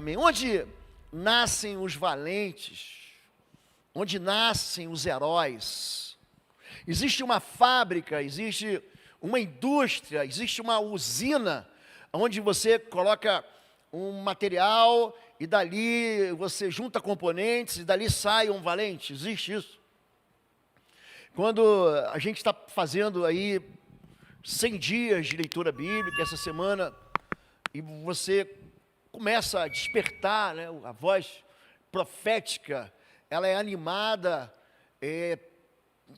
Amém. Onde nascem os valentes, onde nascem os heróis. Existe uma fábrica, existe uma indústria, existe uma usina, onde você coloca um material e dali você junta componentes e dali sai um valente. Existe isso. Quando a gente está fazendo aí 100 dias de leitura bíblica essa semana, e você começa a despertar, né, a voz profética, ela é animada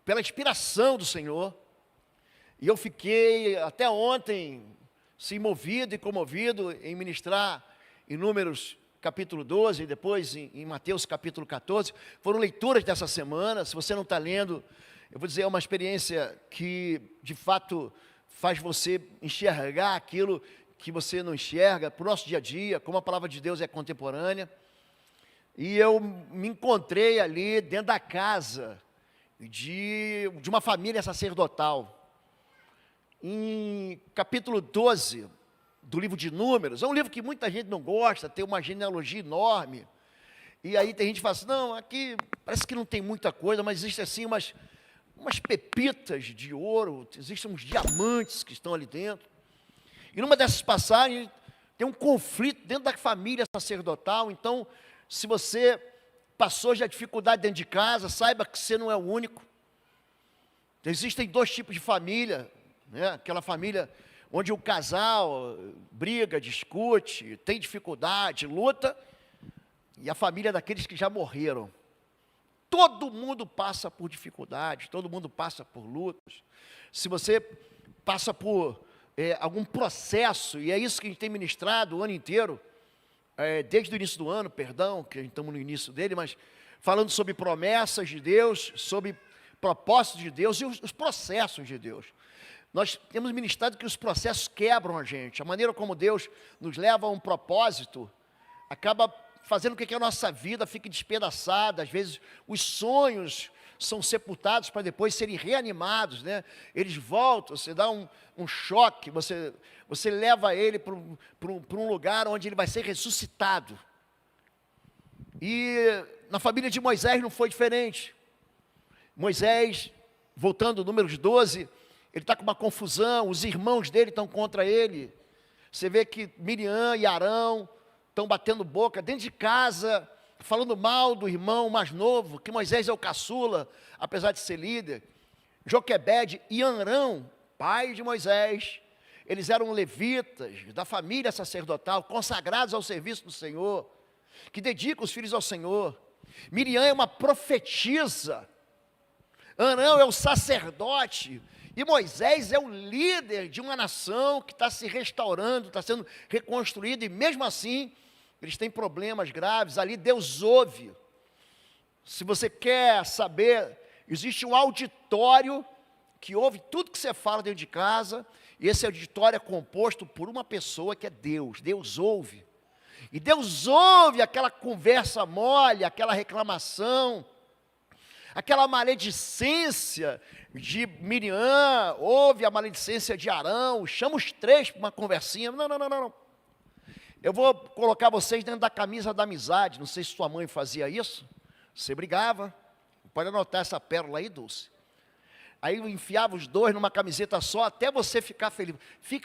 pela inspiração do Senhor. E eu fiquei até ontem movido e comovido em ministrar em Números capítulo 12 e depois em Mateus capítulo 14. Foram leituras dessa semana. Se você não está lendo, eu vou dizer, é uma experiência que de fato faz você enxergar aquilo que você não enxerga para o nosso dia a dia, como a palavra de Deus é contemporânea. E eu me encontrei ali dentro da casa de uma família sacerdotal. Em capítulo 12 do livro de Números, é um livro que muita gente não gosta, tem uma genealogia enorme. E aí tem gente que fala assim, não, aqui parece que não tem muita coisa, mas existe assim umas pepitas de ouro, existem uns diamantes que estão ali dentro. E numa dessas passagens, tem um conflito dentro da família sacerdotal. Então, se você passou já dificuldade dentro de casa, saiba que você não é o único. Existem dois tipos de família, né? Aquela família onde o casal briga, discute, tem dificuldade, luta, e a família daqueles que já morreram. Todo mundo passa por dificuldades, todo mundo passa por lutas. Se você passa por algum processo, e é isso que a gente tem ministrado o ano inteiro, desde o início do ano, perdão, que a gente estamos no início dele, mas falando sobre promessas de Deus, sobre propósitos de Deus e os processos de Deus. Nós temos ministrado que os processos quebram a gente. A maneira como Deus nos leva a um propósito acaba fazendo com que a nossa vida fique despedaçada. Às vezes os sonhos são sepultados para depois serem reanimados, né? Eles voltam, você dá um choque, você leva ele para um lugar onde ele vai ser ressuscitado. E na família de Moisés não foi diferente. Moisés, voltando ao Números 12, ele está com uma confusão, os irmãos dele estão contra ele. Você vê que Miriam e Arão estão batendo boca dentro de casa, falando mal do irmão mais novo, que Moisés é o caçula, apesar de ser líder. Joquebede e Arão, pai de Moisés, eles eram levitas da família sacerdotal, consagrados ao serviço do Senhor, que dedicam os filhos ao Senhor. Miriam é uma profetisa, Arão é o sacerdote, e Moisés é o líder de uma nação que está se restaurando, está sendo reconstruída, e mesmo assim, eles têm problemas graves. Ali Deus ouve. Se você quer saber, existe um auditório que ouve tudo que você fala dentro de casa, e esse auditório é composto por uma pessoa que é Deus. Deus ouve. E Deus ouve aquela conversa mole, aquela reclamação, aquela maledicência de Miriam, ouve a maledicência de Arão, chama os três para uma conversinha. Não. Eu vou colocar vocês dentro da camisa da amizade. Não sei se sua mãe fazia isso. Você brigava. Pode anotar essa pérola aí, Dulce. Aí eu enfiava os dois numa camiseta só, até você ficar feliz.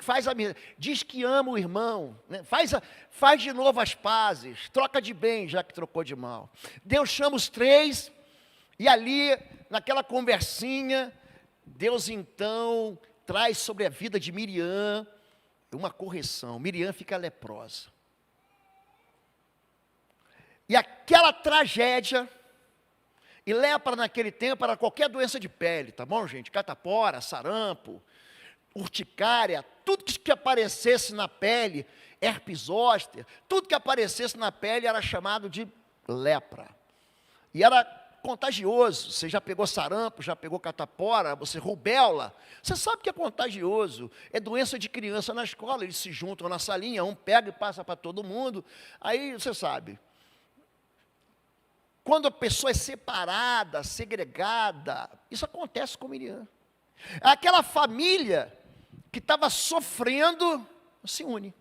Faz a amizade. Diz que ama o irmão, né? Faz de novo as pazes. Troca de bem, já que trocou de mal. Deus chama os três, e ali, naquela conversinha, Deus então traz sobre a vida de Miriam uma correção. Miriam fica leprosa. E aquela tragédia, e lepra naquele tempo era qualquer doença de pele, tá bom, gente? Catapora, sarampo, urticária, tudo que aparecesse na pele, herpes zoster, tudo que aparecesse na pele era chamado de lepra. E era contagioso. Você já pegou sarampo, já pegou catapora, você rubéola. Você sabe que é contagioso. É doença de criança na escola. Eles se juntam na salinha, um pega e passa para todo mundo. Aí você sabe. Quando a pessoa é separada, segregada, isso acontece com Miriam. Aquela família que estava sofrendo se une.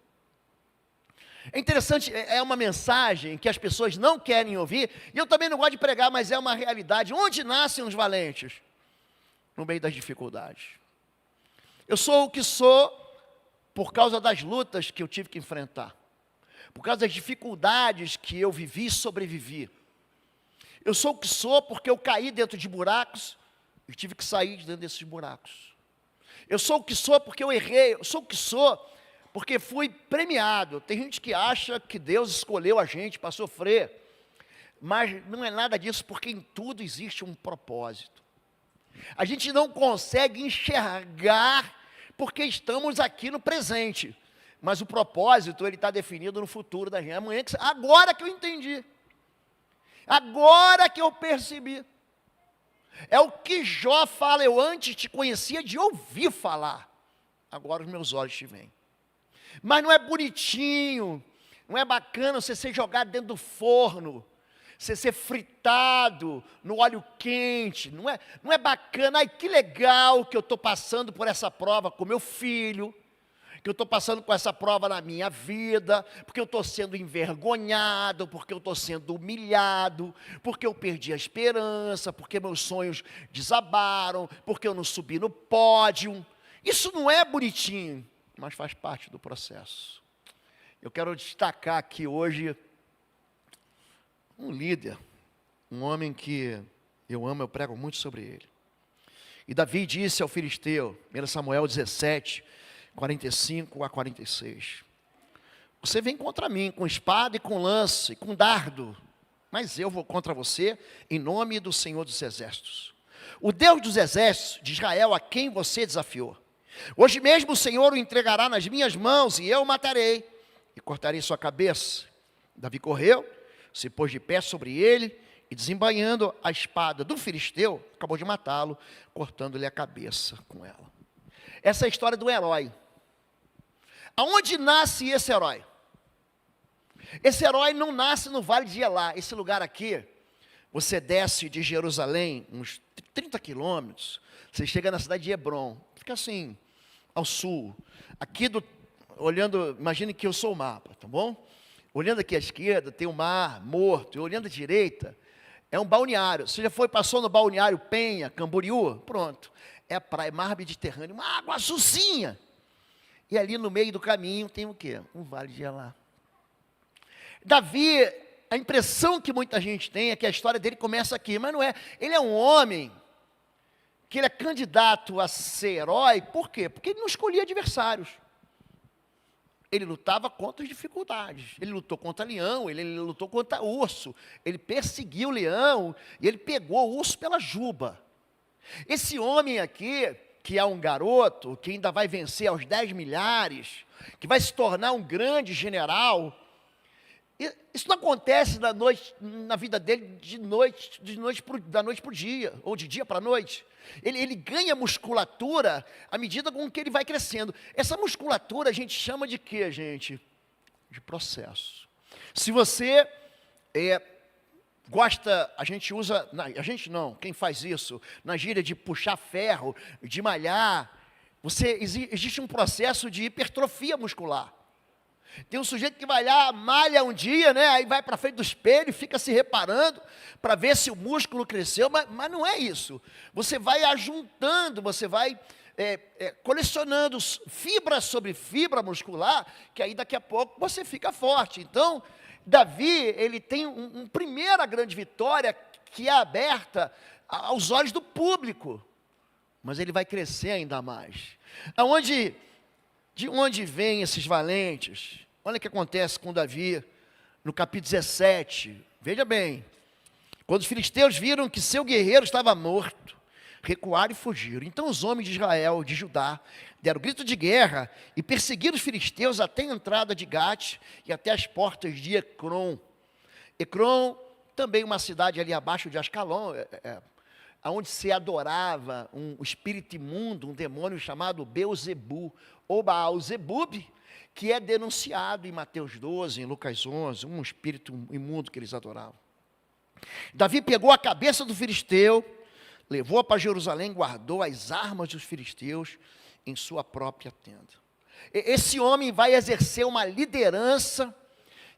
É interessante, é uma mensagem que as pessoas não querem ouvir, e eu também não gosto de pregar, mas é uma realidade. Onde nascem os valentes? No meio das dificuldades. Eu sou o que sou por causa das lutas que eu tive que enfrentar, por causa das dificuldades que eu vivi e sobrevivi. Eu sou o que sou porque eu caí dentro de buracos e tive que sair de dentro desses buracos. Eu sou o que sou porque eu errei, eu sou o que sou porque fui premiado. Tem gente que acha que Deus escolheu a gente para sofrer, mas não é nada disso, porque em tudo existe um propósito. A gente não consegue enxergar porque estamos aqui no presente, mas o propósito, ele está definido no futuro da gente. Amanhã, agora que eu entendi, agora que eu percebi. É o que Jó fala: eu antes te conhecia de ouvir falar, agora os meus olhos te veem. Mas não é bonitinho, não é bacana você ser jogado dentro do forno, você ser fritado no óleo quente, não é bacana. Ai, que legal que eu estou passando por essa prova com meu filho, que eu estou passando com essa prova na minha vida, porque eu estou sendo envergonhado, porque eu estou sendo humilhado, porque eu perdi a esperança, porque meus sonhos desabaram, porque eu não subi no pódio. Isso não é bonitinho, mas faz parte do processo. Eu quero destacar aqui hoje um líder, um homem que eu amo, eu prego muito sobre ele. E Davi disse ao filisteu, 1 Samuel 17, 45 a 46, você vem contra mim com espada e com lança e com dardo, mas eu vou contra você em nome do Senhor dos Exércitos, o Deus dos Exércitos de Israel, a quem você desafiou. Hoje mesmo o Senhor o entregará nas minhas mãos e eu o matarei e cortarei sua cabeça. Davi correu, se pôs de pé sobre ele e, desembainhando a espada do filisteu, acabou de matá-lo, cortando-lhe a cabeça com ela. Essa é a história do herói. Aonde nasce esse herói? Esse herói não nasce no Vale de Elá. Esse lugar aqui, você desce de Jerusalém, uns 30 quilômetros, você chega na cidade de Hebron, fica assim, ao sul. Aqui, olhando, imagine que eu sou o mapa, tá bom? Olhando aqui à esquerda, tem o Mar Morto, e olhando à direita, é um balneário. Você já passou no balneário Penha, Camboriú? Pronto. É a praia, mar Mediterrâneo, uma água azulzinha. E ali no meio do caminho tem o quê? Um vale de Elá. Davi, a impressão que muita gente tem é que a história dele começa aqui, mas não é. Ele é um homem que ele é candidato a ser herói, por quê? Porque ele não escolhia adversários. Ele lutava contra as dificuldades, ele lutou contra leão, ele lutou contra urso, ele perseguiu o leão, e ele pegou o urso pela juba. Esse homem aqui, que é um garoto, que ainda vai vencer aos 10 milhares, que vai se tornar um grande general, isso não acontece na vida dele da noite para o dia, ou de dia para a noite. Ele ganha musculatura à medida com que ele vai crescendo. Essa musculatura a gente chama de quê, gente? De processo. Se você gosta, quem faz isso, na gíria de puxar ferro, de malhar, existe um processo de hipertrofia muscular. Tem um sujeito que vai lá, malha um dia, né? Aí vai para frente do espelho, fica se reparando para ver se o músculo cresceu, mas não é isso. Você vai ajuntando, você vai colecionando fibra sobre fibra muscular, que aí daqui a pouco você fica forte. Então, Davi, ele tem uma primeira grande vitória que é aberta aos olhos do público, mas ele vai crescer ainda mais. De onde vêm esses valentes? Olha o que acontece com Davi no capítulo 17. Veja bem, quando os filisteus viram que seu guerreiro estava morto, recuaram e fugiram. Então os homens de Israel, de Judá, deram grito de guerra e perseguiram os filisteus até a entrada de Gate e até as portas de Ecrom. Ecrom, também uma cidade ali abaixo de Ascalon, onde se adorava um espírito imundo, um demônio chamado Beuzebu, ou Baal-Zebub, que é denunciado em Mateus 12, em Lucas 11, um espírito imundo que eles adoravam. Davi pegou a cabeça do filisteu, levou-a para Jerusalém, guardou as armas dos filisteus em sua própria tenda. Esse homem vai exercer uma liderança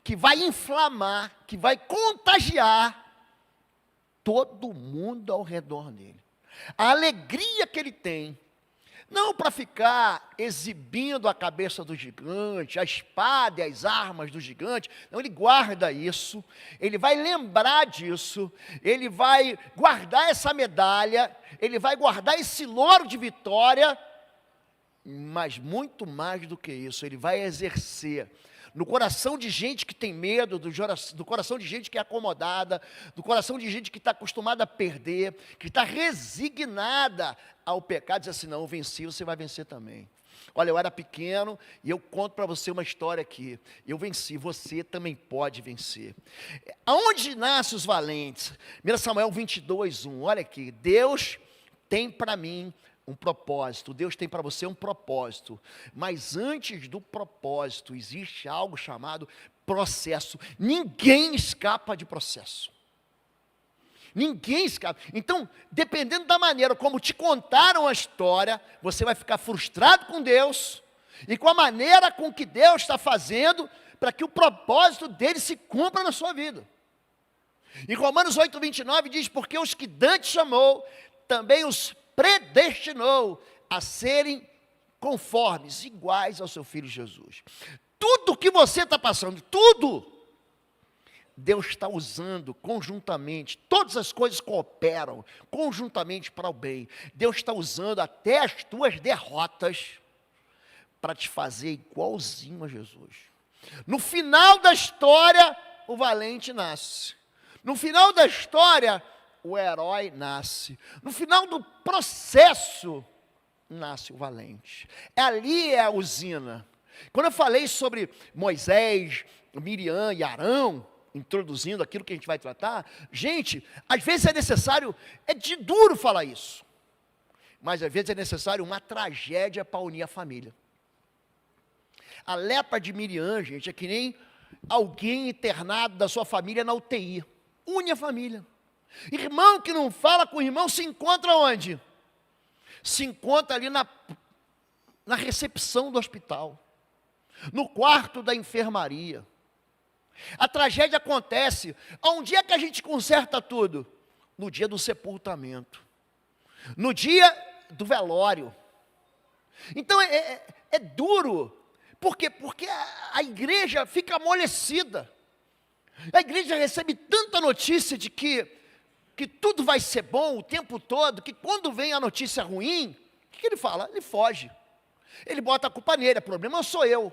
que vai inflamar, que vai contagiar todo mundo ao redor dele. A alegria que ele tem, não para ficar exibindo a cabeça do gigante, a espada e as armas do gigante, não, ele guarda isso, ele vai lembrar disso, ele vai guardar essa medalha, ele vai guardar esse louro de vitória, mas muito mais do que isso, ele vai exercer no coração de gente que tem medo, do coração de gente que é acomodada, do coração de gente que está acostumada a perder, que está resignada ao pecado, diz assim, não, eu venci, você vai vencer também. Olha, eu era pequeno e eu conto para você uma história aqui, eu venci, você também pode vencer. Aonde nascem os valentes? 1 Samuel 22:1, olha aqui, Deus tem para mim um propósito, Deus tem para você um propósito, mas antes do propósito existe algo chamado processo. Ninguém escapa de processo. Ninguém escapa. Então, dependendo da maneira como te contaram a história, você vai ficar frustrado com Deus e com a maneira com que Deus está fazendo para que o propósito dele se cumpra na sua vida. Em Romanos 8:29 diz, porque os que Deus chamou, também os predestinou a serem conformes, iguais ao seu Filho Jesus. Tudo que você está passando, tudo, Deus está usando conjuntamente, todas as coisas cooperam conjuntamente para o bem. Deus está usando até as tuas derrotas para te fazer igualzinho a Jesus. No final da história, o valente nasce. No final da história, o herói nasce. No final do processo, nasce o valente. Ali é a usina. Quando eu falei sobre Moisés, Miriam e Arão, introduzindo aquilo que a gente vai tratar, gente, às vezes é necessário, é de duro falar isso, mas às vezes é necessário uma tragédia para unir a família. A lepra de Miriam, gente, é que nem alguém internado da sua família na UTI. Une a família. Irmão que não fala com o irmão se encontra onde? Se encontra ali na recepção do hospital, no quarto da enfermaria. A tragédia acontece, onde é que a gente conserta tudo? No dia do sepultamento, no dia do velório. Então é duro, por quê? Porque a igreja fica amolecida, a igreja recebe tanta notícia de que tudo vai ser bom o tempo todo, que quando vem a notícia ruim, o que ele fala? Ele foge, ele bota a culpa nele, o problema não sou eu,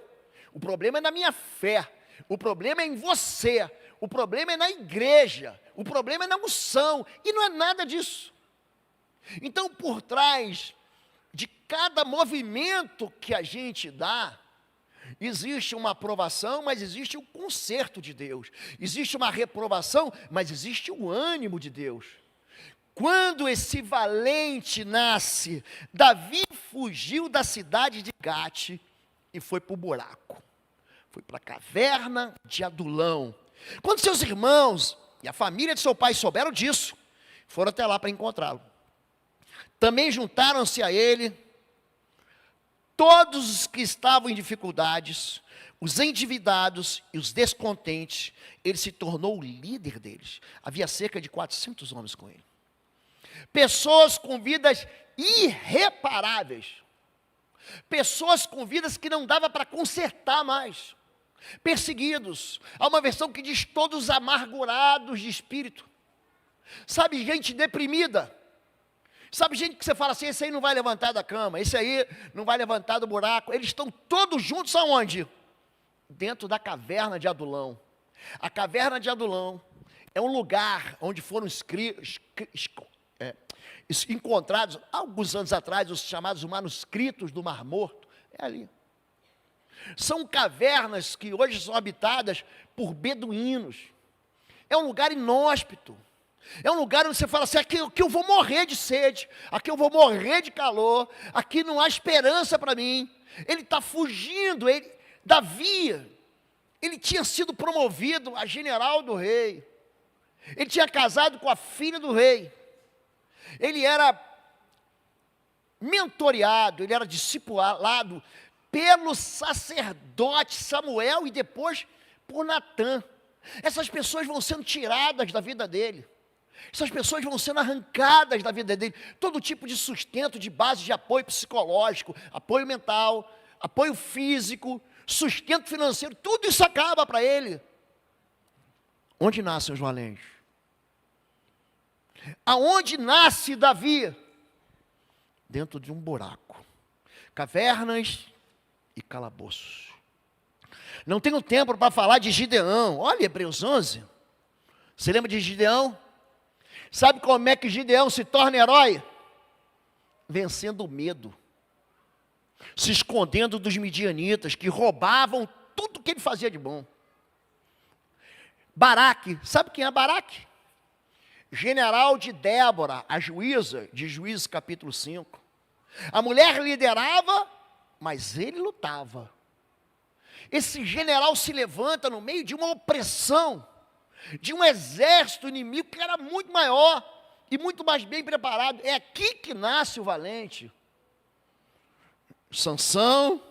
o problema é na minha fé, o problema é em você, o problema é na igreja, o problema é na unção, e não é nada disso. Então, por trás de cada movimento que a gente dá, existe uma aprovação, mas existe o conserto de Deus. Existe uma reprovação, mas existe o ânimo de Deus. Quando esse valente nasce, Davi fugiu da cidade de Gate e foi para o buraco. Foi para a caverna de Adulão. Quando seus irmãos e a família de seu pai souberam disso, foram até lá para encontrá-lo. Também juntaram-se a ele todos os que estavam em dificuldades, os endividados e os descontentes. Ele se tornou o líder deles. Havia cerca de 400 homens com ele. Pessoas com vidas irreparáveis. Pessoas com vidas que não dava para consertar mais. Perseguidos. Há uma versão que diz todos amargurados de espírito. Sabe, gente deprimida. Sabe, gente que você fala assim, esse aí não vai levantar da cama, esse aí não vai levantar do buraco. Eles estão todos juntos aonde? Dentro da caverna de Adulão. A caverna de Adulão é um lugar onde foram encontrados, alguns anos atrás, os chamados manuscritos do Mar Morto. É ali. São cavernas que hoje são habitadas por beduínos. É um lugar inóspito. É um lugar onde você fala assim, aqui eu vou morrer de sede, aqui eu vou morrer de calor, aqui não há esperança para mim. Ele está fugindo, Davi, ele tinha sido promovido a general do rei, ele tinha casado com a filha do rei, ele era mentoreado, ele era discipulado pelo sacerdote Samuel e depois por Natã. Essas pessoas vão sendo tiradas da vida dele. Essas pessoas vão sendo arrancadas da vida dele. Todo tipo de sustento, de base, de apoio psicológico, apoio mental, apoio físico, sustento financeiro, tudo isso acaba para ele. Onde nascem os valentes? Aonde nasce Davi? Dentro de um buraco. Cavernas e calabouços. Não tenho tempo para falar de Gideão. Olha, Hebreus 11. Você lembra de Gideão? Sabe como é que Gideão se torna herói? Vencendo o medo. Se escondendo dos midianitas que roubavam tudo que ele fazia de bom. Baraque, sabe quem é Baraque? General de Débora, a juíza, de Juízes capítulo 5. A mulher liderava, mas ele lutava. Esse general se levanta no meio de uma opressão, de um exército inimigo que era muito maior e muito mais bem preparado. É aqui que nasce o valente. Sansão,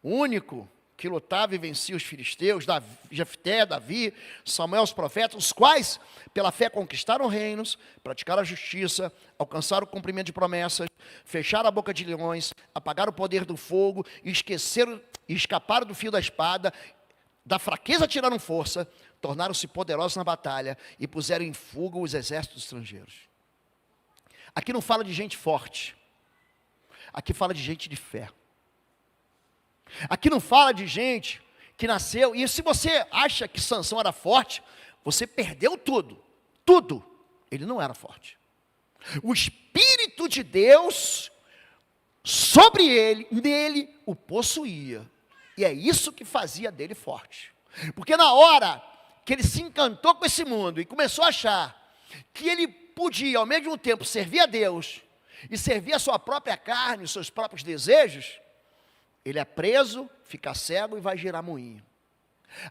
único que lutava e vencia os filisteus, Jefté, Davi, Samuel, os profetas, os quais, pela fé, conquistaram reinos, praticaram a justiça, alcançaram o cumprimento de promessas, fecharam a boca de leões, apagaram o poder do fogo, escaparam do fio da espada, da fraqueza tiraram força, tornaram-se poderosos na batalha e puseram em fuga os exércitos estrangeiros. Aqui não fala de gente forte, aqui fala de gente de fé. Aqui não fala de gente que nasceu, e se você acha que Sansão era forte, você perdeu tudo, tudo. Ele não era forte. O Espírito de Deus, sobre ele, nele, o possuía. E é isso que fazia dele forte. Porque na hora que ele se encantou com esse mundo e começou a achar que ele podia, ao mesmo tempo, servir a Deus e servir a sua própria carne, os seus próprios desejos, ele é preso, fica cego e vai girar moinho.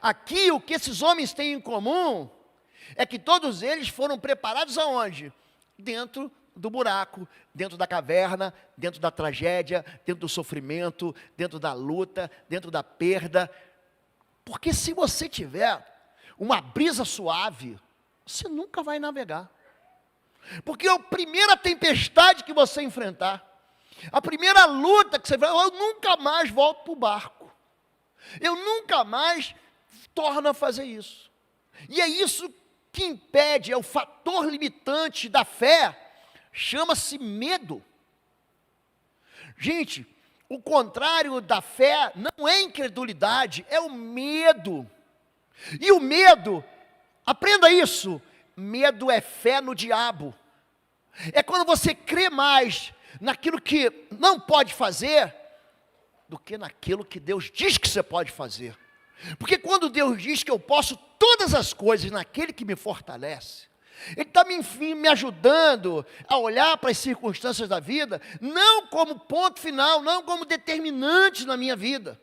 Aqui, o que esses homens têm em comum é que todos eles foram preparados aonde? Dentro do buraco, dentro da caverna, dentro da tragédia, dentro do sofrimento, dentro da luta, dentro da perda. Porque se você tiver uma brisa suave, você nunca vai navegar. Porque a primeira tempestade que você enfrentar, a primeira luta que você vai, eu nunca mais volto para o barco. Eu nunca mais torno a fazer isso. E é isso que impede, é o fator limitante da fé, chama-se medo. Gente, o contrário da fé não é incredulidade, é o medo. E o medo, aprenda isso, medo é fé no diabo. É quando você crê mais naquilo que não pode fazer, do que naquilo que Deus diz que você pode fazer. Porque quando Deus diz que eu posso todas as coisas naquele que me fortalece, Ele está me ajudando a olhar para as circunstâncias da vida, não como ponto final, não como determinantes na minha vida.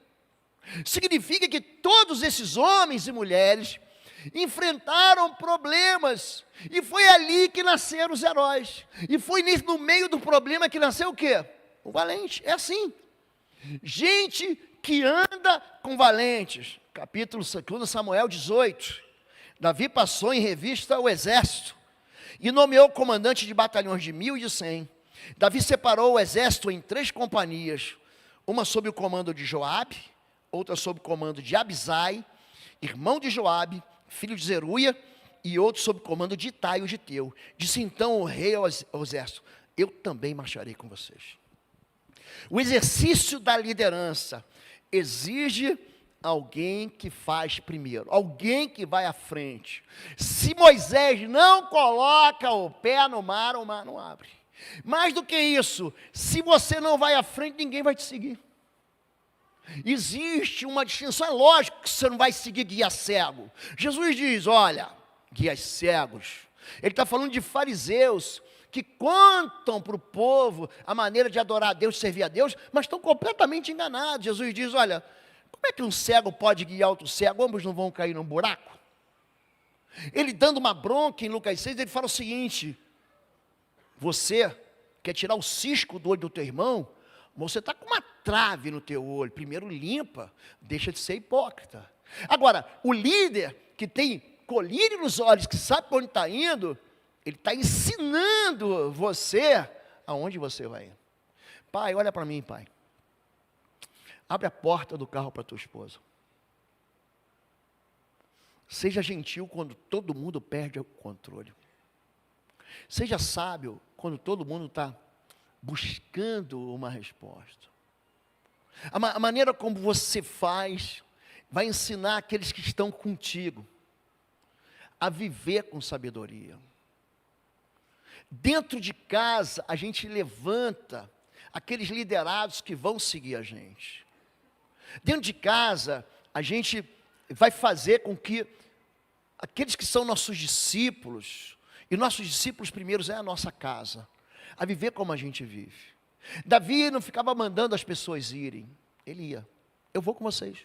Significa que todos esses homens e mulheres enfrentaram problemas, e foi ali que nasceram os heróis, e foi no meio do problema que nasceu o quê? O valente. É assim, gente que anda com valentes. Capítulo 2 Samuel 18, Davi passou em revista o exército, e nomeou comandante de batalhões de 1.000 e de 100. Davi separou o exército em 3 companhias, uma sob o comando de Joabe, outra sob o comando de Abisai, irmão de Joabe, filho de Zeruia, e outro sob o comando de Itai, o giteu. Disse então o rei ao exército: eu também marcharei com vocês. O exercício da liderança exige alguém que faz primeiro, alguém que vai à frente. Se Moisés não coloca o pé no mar, o mar não abre. Mais do que isso, se você não vai à frente, ninguém vai te seguir. Existe uma distinção, é lógico que você não vai seguir guia cego. Jesus diz, olha, guias cegos. Ele está falando de fariseus que contam para o povo a maneira de adorar a Deus, servir a Deus, mas estão completamente enganados. Jesus diz, olha, como é que um cego pode guiar outro cego? Ambos não vão cair num buraco? Ele dando uma bronca em Lucas 6, ele fala o seguinte: você quer tirar o cisco do olho do teu irmão? Você está com uma trave no teu olho. Primeiro limpa, deixa de ser hipócrita. Agora, o líder que tem colírio nos olhos, que sabe para onde está indo, ele está ensinando você aonde você vai ir. Pai, olha para mim, pai. Abre a porta do carro para tua esposa. Seja gentil quando todo mundo perde o controle. Seja sábio quando todo mundo está buscando uma resposta. A maneira como você faz vai ensinar aqueles que estão contigo a viver com sabedoria. Dentro de casa, a gente levanta aqueles liderados que vão seguir a gente. Dentro de casa, a gente vai fazer com que aqueles que são nossos discípulos, e nossos discípulos primeiros é a nossa casa, a viver como a gente vive. Davi não ficava mandando as pessoas irem, ele ia, eu vou com vocês.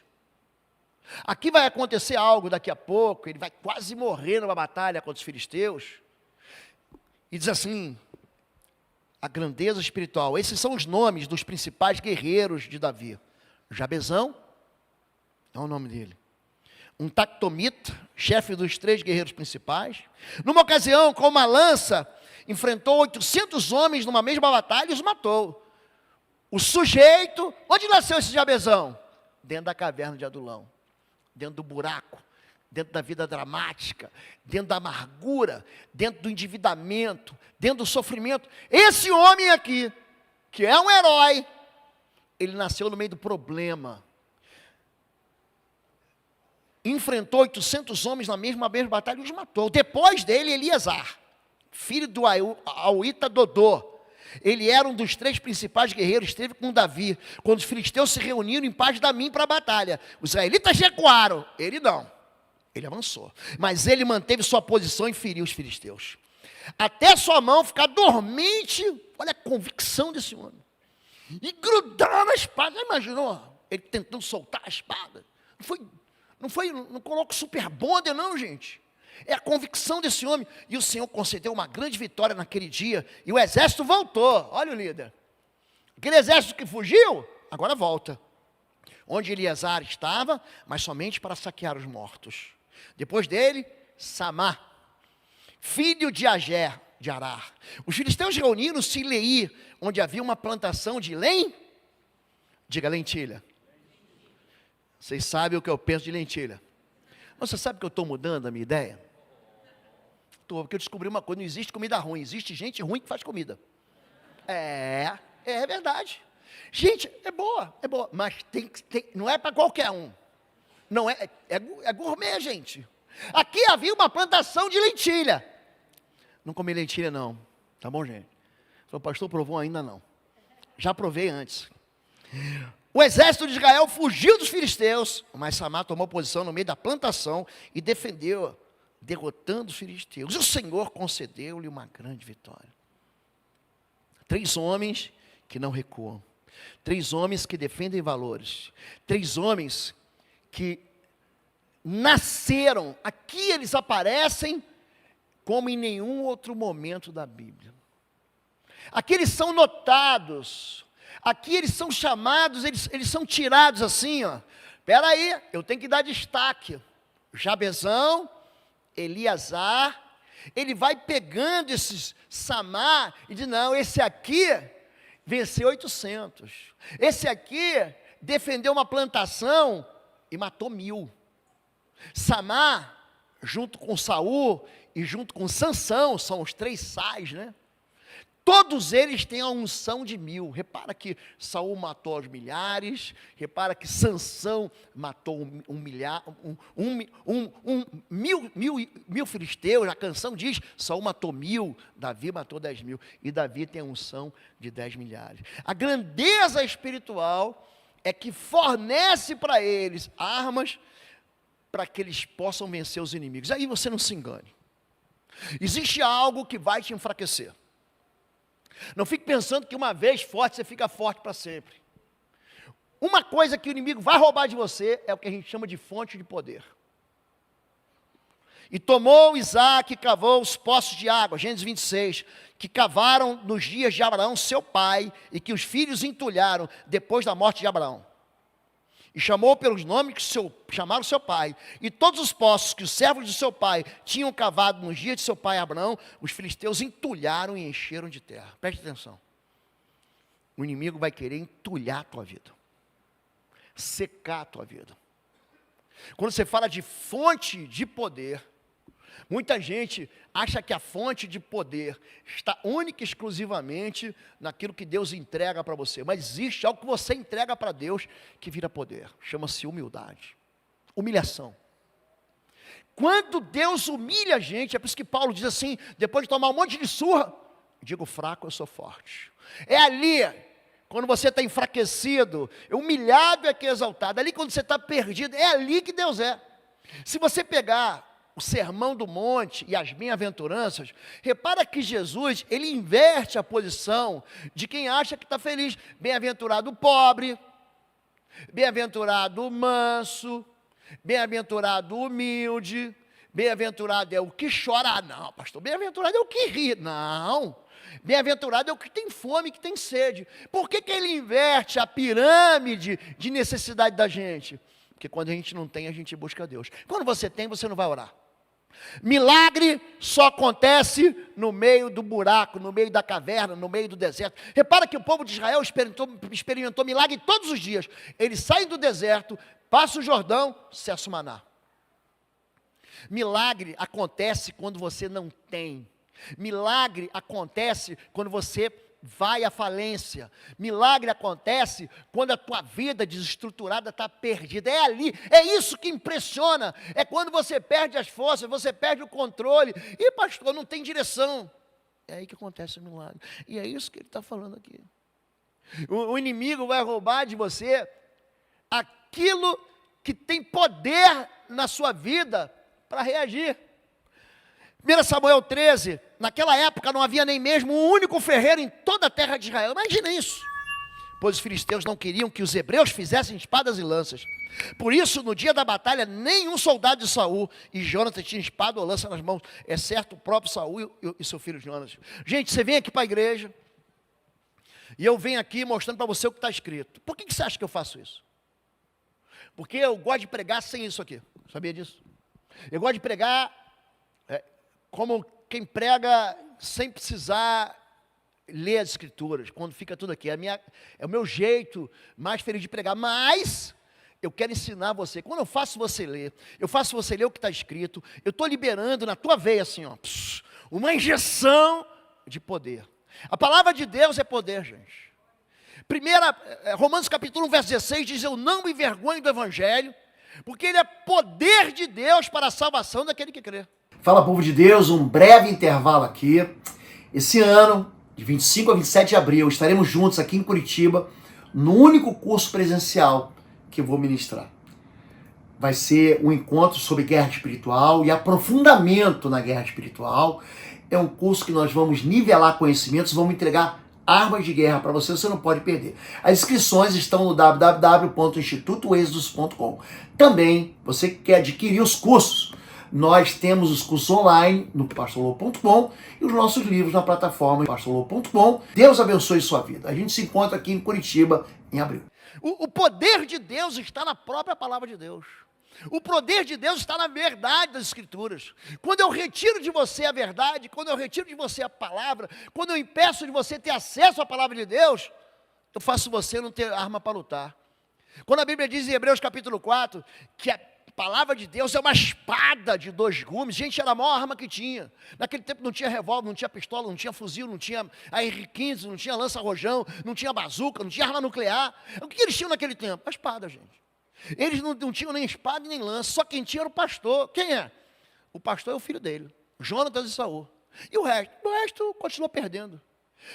Aqui vai acontecer algo daqui a pouco, ele vai quase morrer numa batalha contra os filisteus, e diz assim, a grandeza espiritual, esses são os nomes dos principais guerreiros de Davi. Jabezão, é o nome dele. Um tactomita, chefe dos 3 guerreiros principais. Numa ocasião, com uma lança, enfrentou 800 homens numa mesma batalha e os matou. O sujeito, onde nasceu esse Jabezão? Dentro da caverna de Adulão, dentro do buraco, dentro da vida dramática, dentro da amargura, dentro do endividamento, dentro do sofrimento. Esse homem aqui, que é um herói, ele nasceu no meio do problema. Enfrentou 800 homens na mesma batalha e os matou. Depois dele, Eliasar, filho do Auíta Dodô. Ele era um dos 3 principais guerreiros, esteve com Davi, quando os filisteus se reuniram em paz de Damim para a batalha. Os israelitas recuaram, ele não, ele avançou. Mas ele manteve sua posição e feriu os filisteus. Até sua mão ficar dormente, olha a convicção desse homem. E grudar na espada, já imaginou? Ele tentando soltar a espada. Não coloca super bonder não, gente. É a convicção desse homem. E o Senhor concedeu uma grande vitória naquele dia. E o exército voltou. Olha o líder. Aquele exército que fugiu, agora volta. Onde Eliasar estava, mas somente para saquear os mortos. Depois dele, Samá, filho de Ager, de Arar. Os filisteus reuniram-se em Leí, onde havia uma plantação de diga lentilha. Vocês sabem o que eu penso de lentilha. Você sabe que eu estou mudando a minha ideia? Porque eu descobri uma coisa, não existe comida ruim, existe gente ruim que faz comida. É verdade. Gente, é boa, mas não é para qualquer um. Não é gourmet, gente. Aqui havia uma plantação de lentilha. Não comi lentilha não, tá bom, gente? O pastor provou ainda não. Já provei antes. O exército de Israel fugiu dos filisteus, mas Samá tomou posição no meio da plantação e defendeu, derrotando os filisteus. E o Senhor concedeu-lhe uma grande vitória. 3 homens que não recuam. 3 homens que defendem valores. 3 homens que nasceram. Aqui eles aparecem como em nenhum outro momento da Bíblia. Aqui eles são notados. Aqui eles são chamados, eles são tirados assim, ó. Espera aí, eu tenho que dar destaque. Jabezão, Eliasar, ele vai pegando esses Samá e diz, não, esse aqui venceu 800. Esse aqui defendeu uma plantação e matou 1000. Samá, junto com Saul e junto com Sansão, são os 3 sais, né? Todos eles têm a unção de 1000. Repara que Saul matou aos milhares. Repara que Sansão matou mil filisteus. A canção diz, Saul matou 1000, Davi matou 10.000. E Davi tem a unção de 10 milhares. A grandeza espiritual é que fornece para eles armas para que eles possam vencer os inimigos. Aí você não se engane. Existe algo que vai te enfraquecer. Não fique pensando que uma vez forte, você fica forte para sempre. Uma coisa que o inimigo vai roubar de você é o que a gente chama de fonte de poder. E tomou Isaque e cavou os poços de água, Gênesis 26, que cavaram nos dias de Abraão, seu pai, e que os filhos entulharam depois da morte de Abraão. E chamou pelos nomes que chamaram seu pai. E todos os poços que os servos de seu pai tinham cavado nos dias de seu pai Abraão, os filisteus entulharam e encheram de terra. Preste atenção. O inimigo vai querer entulhar a tua vida, secar a tua vida. Quando você fala de fonte de poder, muita gente acha que a fonte de poder está única e exclusivamente naquilo que Deus entrega para você. Mas existe algo que você entrega para Deus que vira poder. Chama-se humildade. Humilhação. Quando Deus humilha a gente, é por isso que Paulo diz assim, depois de tomar um monte de surra, digo fraco, eu sou forte. É ali, quando você está enfraquecido, humilhado é que é exaltado. Ali quando você está perdido, é ali que Deus é. Se você pegar o Sermão do Monte e as bem-aventuranças, repara que Jesus, ele inverte a posição de quem acha que está feliz. Bem-aventurado o pobre, bem-aventurado o manso, bem-aventurado o humilde, bem-aventurado é o que chora. Ah, não, pastor, bem-aventurado é o que ri. Não, bem-aventurado é o que tem fome, que tem sede. Por que ele inverte a pirâmide de necessidade da gente? Porque quando a gente não tem, a gente busca Deus. Quando você tem, você não vai orar. Milagre só acontece no meio do buraco, no meio da caverna, no meio do deserto. Repara que o povo de Israel experimentou milagre todos os dias. Eles saem do deserto, passam o Jordão, cessa o maná. Milagre acontece quando você não tem. Milagre acontece quando você vai à falência. Milagre acontece quando a tua vida desestruturada está perdida. É ali, é isso que impressiona. É quando você perde as forças, você perde o controle. E pastor, não tem direção. É aí que acontece o milagre. E é isso que ele está falando aqui. O inimigo vai roubar de você aquilo que tem poder na sua vida para reagir. 1 Samuel 13, naquela época não havia nem mesmo um único ferreiro em toda a terra de Israel. Imagina isso. Pois os filisteus não queriam que os hebreus fizessem espadas e lanças. Por isso, no dia da batalha, nenhum soldado de Saul e Jonatas tinha espada ou lança nas mãos, exceto o próprio Saul e seu filho Jonatas. Gente, você vem aqui para a igreja, e eu venho aqui mostrando para você o que está escrito. Por que você acha que eu faço isso? Porque eu gosto de pregar sem isso aqui. Sabia disso? Eu gosto de pregar como quem prega sem precisar ler as escrituras, quando fica tudo aqui. É o meu jeito mais feliz de pregar, mas eu quero ensinar você. Quando eu faço você ler o que está escrito, eu estou liberando na tua veia assim, ó, uma injeção de poder. A palavra de Deus é poder, gente. Romanos capítulo 1, verso 16 diz, eu não me envergonho do evangelho, porque ele é poder de Deus para a salvação daquele que crê. Fala, povo de Deus, um breve intervalo aqui. Esse ano, de 25 a 27 de abril, estaremos juntos aqui em Curitiba, no único curso presencial que eu vou ministrar. Vai ser um encontro sobre guerra espiritual e aprofundamento na guerra espiritual. É um curso que nós vamos nivelar conhecimentos, vamos entregar armas de guerra para você, você não pode perder. As inscrições estão no www.institutoexodus.com. Também, você que quer adquirir os cursos, nós temos os cursos online no pastorlou.com e os nossos livros na plataforma pastorlou.com. Deus abençoe sua vida. A gente se encontra aqui em Curitiba em abril. O poder de Deus está na própria palavra de Deus. O poder de Deus está na verdade das Escrituras. Quando eu retiro de você a verdade, quando eu retiro de você a palavra, quando eu impeço de você ter acesso à palavra de Deus, eu faço você não ter arma para lutar. Quando a Bíblia diz em Hebreus capítulo 4, que a palavra de Deus é uma espada de 2 gumes, gente, era a maior arma que tinha. Naquele tempo não tinha revólver, não tinha pistola, não tinha fuzil, não tinha AR-15, não tinha lança-rojão, não tinha bazuca, não tinha arma nuclear. O que eles tinham naquele tempo? A espada, gente. Eles não tinham nem espada nem lança, só quem tinha era o pastor. Quem é? O pastor é o filho dele, Jonatas e Saul. E o resto continua perdendo.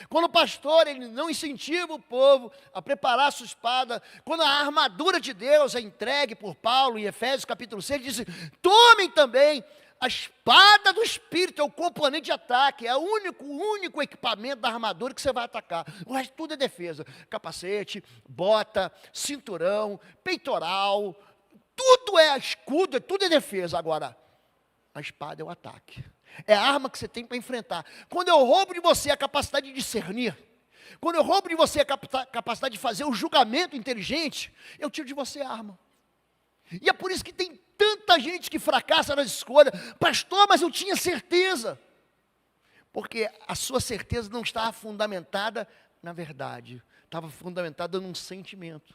Quando o pastor ele não incentiva o povo a preparar a sua espada, quando a armadura de Deus é entregue por Paulo em Efésios capítulo 6, ele diz, tomem também a espada do Espírito, é o componente de ataque, é o único equipamento da armadura que você vai atacar. O resto tudo é defesa, capacete, bota, cinturão, peitoral, tudo é escudo, tudo é defesa. Agora, A espada é o ataque. É a arma que você tem para enfrentar. Quando eu roubo de você a capacidade de discernir, quando eu roubo de você a capacidade de fazer o julgamento inteligente, eu tiro de você a arma. E é por isso que tem tanta gente que fracassa nas escolhas. Pastor, mas eu tinha certeza. Porque a sua certeza não estava fundamentada na verdade. Estava fundamentada num sentimento.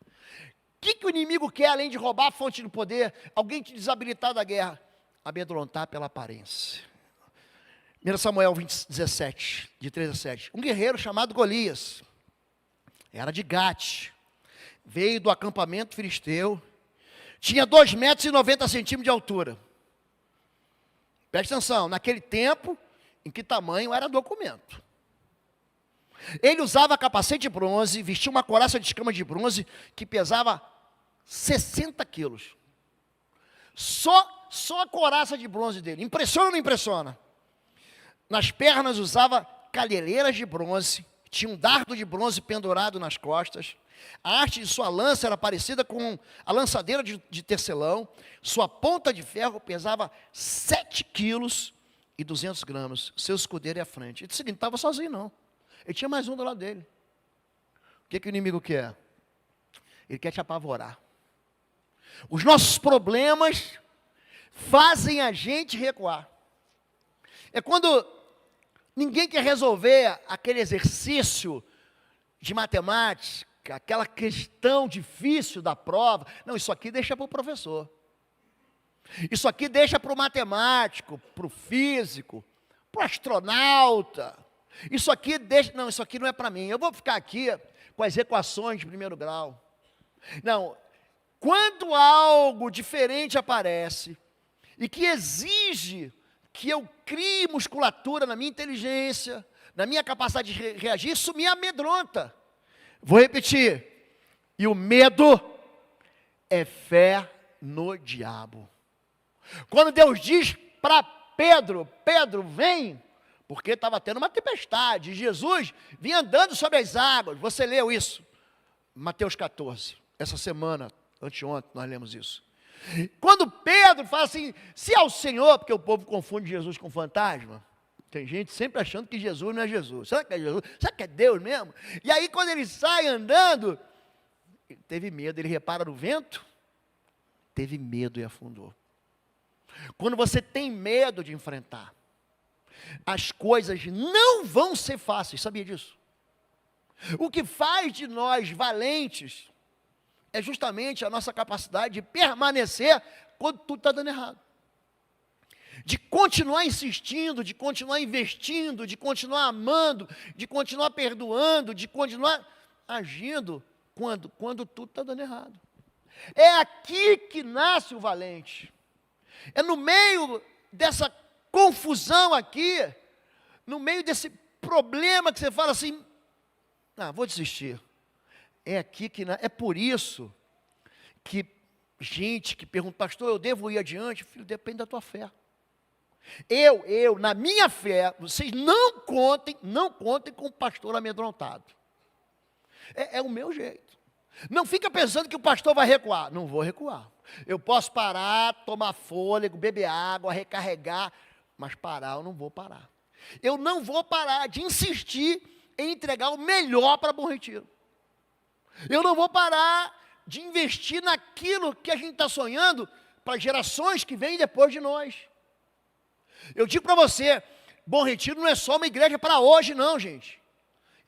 O que o inimigo quer, além de roubar a fonte do poder? Alguém te desabilitar da guerra. Amedrontar pela aparência. 1 Samuel 17, de 3 a 7. Um guerreiro chamado Golias, era de Gate, veio do acampamento filisteu, tinha 2,90 m de altura. Preste atenção, naquele tempo, em que tamanho era documento. Ele usava capacete de bronze, vestia uma couraça de escama de bronze, que pesava 60 quilos. Só a couraça de bronze dele. Impressiona ou não impressiona? Nas pernas usava calheireiras de bronze, tinha um dardo de bronze pendurado nas costas. A haste de sua lança era parecida com a lançadeira de tecelão. Sua ponta de ferro pesava 7 quilos e 200 gramas. Seu escudeiro é à frente. Ele disse o seguinte, não estava sozinho não. Ele tinha mais um do lado dele. O que o inimigo quer? Ele quer te apavorar. Os nossos problemas fazem a gente recuar. É quando ninguém quer resolver aquele exercício de matemática, aquela questão difícil da prova. Não, isso aqui deixa para o professor. Isso aqui deixa para o matemático, para o físico, para o astronauta. Isso aqui deixa... Não, isso aqui não é para mim. Eu vou ficar aqui com as equações de primeiro grau. Não, quando algo diferente aparece e que exige que eu crie musculatura na minha inteligência, na minha capacidade de reagir, isso me amedronta. Vou repetir. E o medo é fé no diabo. Quando Deus diz para Pedro, Pedro, vem, porque estava tendo uma tempestade, e Jesus vinha andando sobre as águas. Você leu isso? Mateus 14, essa semana, anteontem, nós lemos isso. Quando Pedro fala assim, se é o Senhor, porque o povo confunde Jesus com fantasma, tem gente sempre achando que Jesus não é Jesus. Será que é Jesus? Será que é Deus mesmo? E aí quando ele sai andando, ele teve medo, ele repara no vento, teve medo e afundou. Quando você tem medo de enfrentar, as coisas não vão ser fáceis, sabia disso? O que faz de nós valentes é justamente a nossa capacidade de permanecer quando tudo está dando errado. De continuar insistindo, de continuar investindo, de continuar amando, de continuar perdoando, de continuar agindo quando tudo está dando errado. É aqui que nasce o valente. É no meio dessa confusão aqui, no meio desse problema que você fala assim, vou desistir. É aqui que, é por isso que gente que pergunta, pastor, eu devo ir adiante? Filho, depende da tua fé. Na minha fé, vocês não contem com o pastor amedrontado. É o meu jeito. Não fica pensando que o pastor vai recuar. Não vou recuar. Eu posso parar, tomar fôlego, beber água, recarregar, mas parar eu não vou parar. Eu não vou parar de insistir em entregar o melhor para Bom Retiro. Eu não vou parar de investir naquilo que a gente está sonhando para gerações que vêm depois de nós. Eu digo para você, Bom Retiro não é só uma igreja para hoje não, gente.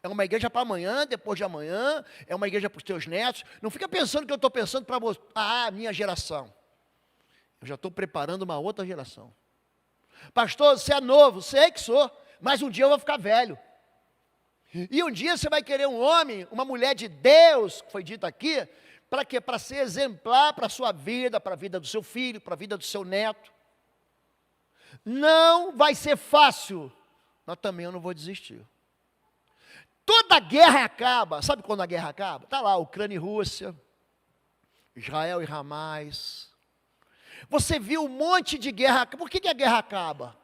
É uma igreja para amanhã, depois de amanhã, é uma igreja para os teus netos. Não fica pensando que eu estou pensando para você, minha geração. Eu já estou preparando uma outra geração. Pastor, você é novo, sei que sou, mas um dia eu vou ficar velho. E um dia você vai querer um homem, uma mulher de Deus, que foi dito aqui, para quê? Para ser exemplar para a sua vida, para a vida do seu filho, para a vida do seu neto. Não vai ser fácil, mas também eu não vou desistir. Toda guerra acaba, sabe quando a guerra acaba? Está lá, Ucrânia e Rússia, Israel e Hamas. Você viu um monte de guerra, por que a guerra acaba?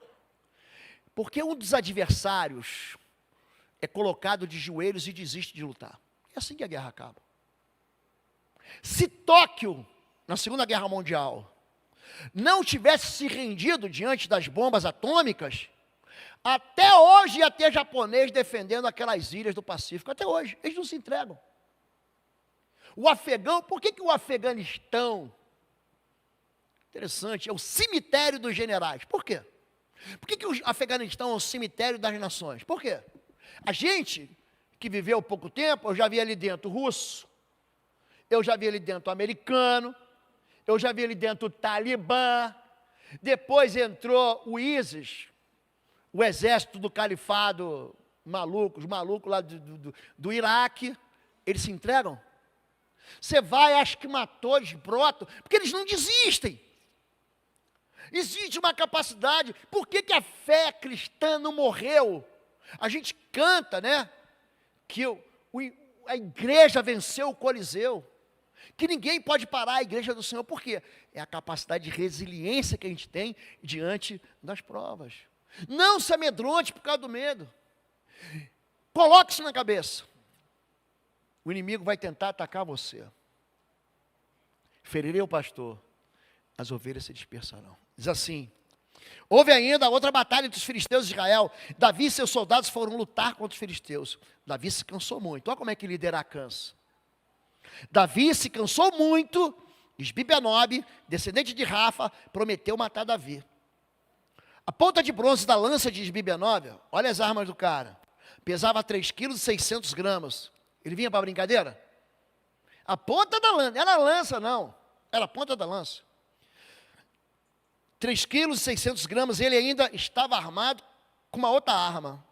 Porque um dos adversários é colocado de joelhos e desiste de lutar. É assim que a guerra acaba. Se Tóquio, na Segunda Guerra Mundial, não tivesse se rendido diante das bombas atômicas, até hoje ia ter japonês defendendo aquelas ilhas do Pacífico, até hoje, eles não se entregam. O afegão, por que o Afeganistão, interessante, é o cemitério dos generais, por quê? Por que o Afeganistão é o cemitério das nações? Por quê? A gente que viveu pouco tempo, eu já vi ali dentro russo, eu já vi ali dentro americano, eu já vi ali dentro o Talibã, depois entrou o ISIS, o exército do califado maluco, os malucos lá do Iraque, eles se entregam. Você vai, acha que matou, eles brotam, porque eles não desistem. Existe uma capacidade, por que a cristã não morreu? A gente canta, né, que a igreja venceu o Coliseu, que ninguém pode parar a igreja do Senhor, por quê? É a capacidade de resiliência que a gente tem diante das provas. Não se amedronte por causa do medo. Coloque isso na cabeça. O inimigo vai tentar atacar você. Ferirei o pastor, as ovelhas se dispersarão. Diz assim: houve ainda outra batalha entre os filisteus e Israel. Davi e seus soldados foram lutar contra os filisteus. Davi se cansou muito. Olha como é que liderar cansa. Davi se cansou muito. Isbi-Benob, descendente de Rafa, prometeu matar Davi. A ponta de bronze da lança de Isbi-Benob, olha as armas do cara, pesava 3,6 kg. Ele vinha para brincadeira? A ponta da lança, era a lança não, era a ponta da lança. 3,6 kg, ele ainda estava armado com uma outra arma,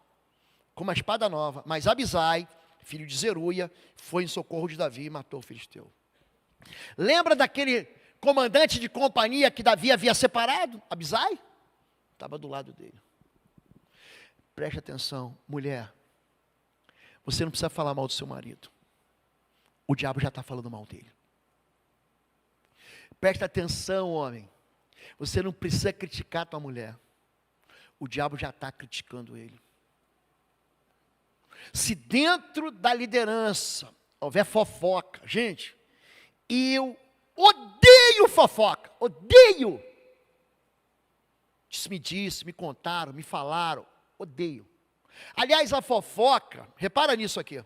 com uma espada nova. Mas Abisai, filho de Zeruia, foi em socorro de Davi e matou o filisteu. Lembra daquele comandante de companhia que Davi havia separado? Abisai? Estava do lado dele. Preste atenção, mulher. Você não precisa falar mal do seu marido. O diabo já está falando mal dele. Preste atenção, homem. Você não precisa criticar a tua mulher. O diabo já está criticando ele. Se dentro da liderança houver fofoca, gente, eu odeio fofoca, odeio. Me contaram, me falaram, odeio. Aliás, a fofoca, repara nisso aqui,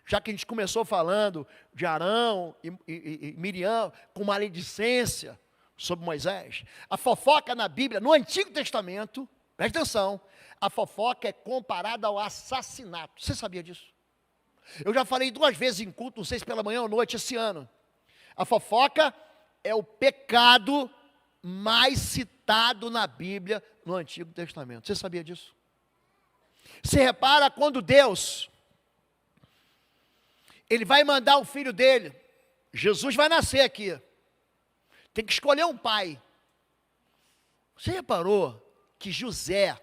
já que a gente começou falando de Arão e Miriam com maledicência sobre Moisés, a fofoca na Bíblia, no Antigo Testamento, presta atenção, a fofoca é comparada ao assassinato. Você sabia disso? Eu já falei 2 vezes em culto, não sei se pela manhã ou noite esse ano. A fofoca é o pecado mais citado na Bíblia no Antigo Testamento. Você sabia disso? Você repara quando Deus, Ele vai mandar o filho dele, Jesus vai nascer aqui, tem que escolher um pai. Você reparou que José,